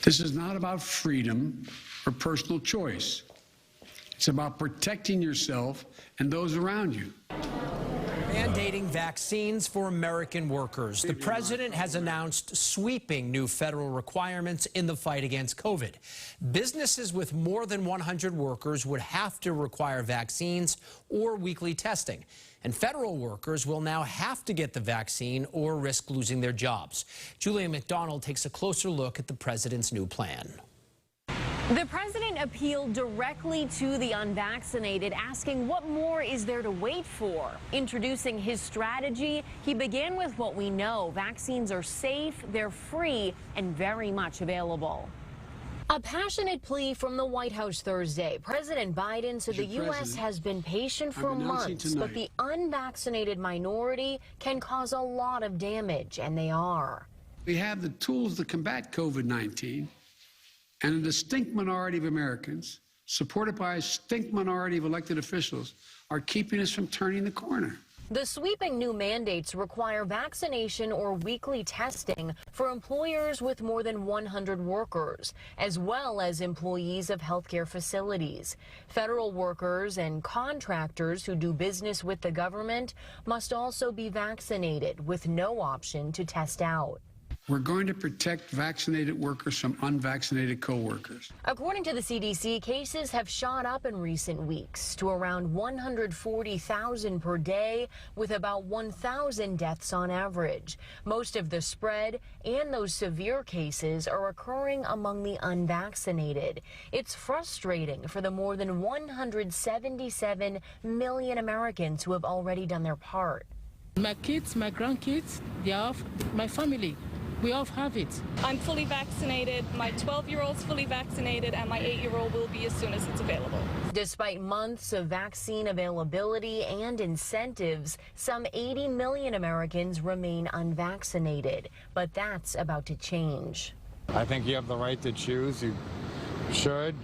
This is not about freedom or personal choice. It's about protecting yourself and those around you. Mandating vaccines for American workers. The president has announced sweeping new federal requirements in the fight against COVID. Businesses with more than 100 workers would have to require vaccines or weekly testing. And federal workers will now have to get the vaccine or risk losing their jobs. Juli and McDonald takes a closer look at the president's new plan. The president appealed directly to the unvaccinated, asking what more is there to wait for. Introducing his strategy, he began with what we know. Vaccines are safe, they're free, and very much available. A passionate plea from the White House Thursday. President Biden said the U.S. has been patient for months, but the unvaccinated minority can cause a lot of damage, and they are. We have the tools to combat COVID-19. And a distinct minority of Americans, supported by a distinct minority of elected officials, are keeping us from turning the corner. The sweeping new mandates require vaccination or weekly testing for employers with more than 100 workers, as well as employees of healthcare facilities. Federal workers and contractors who do business with the government must also be vaccinated, with no option to test out. We're going to protect vaccinated workers from unvaccinated co-workers. According to the CDC, cases have shot up in recent weeks to around 140,000 per day, with about 1,000 deaths on average. Most of the spread and those severe cases are occurring among the unvaccinated. It's frustrating for the more than 177 million Americans who have already done their part. My kids, my grandkids, they are my family. We all have it. I'm fully vaccinated, my 12-year-old's fully vaccinated, and my 8-year-old will be as soon as it's available. Despite months of vaccine availability and incentives, some 80 million Americans remain unvaccinated. But that's about to change. I think you have the right to choose. You should.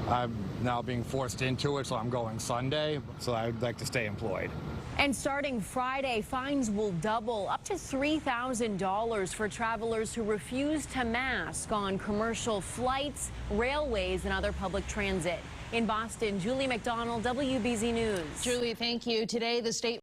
I'm now being forced into it, so I'm going Sunday, so I'd like to stay employed. And starting Friday, fines will double, up to $3,000 for travelers who refuse to mask on commercial flights, railways, and other public transit. In Boston, Juli McDonald, WBZ News. Juli, thank you. Today, the state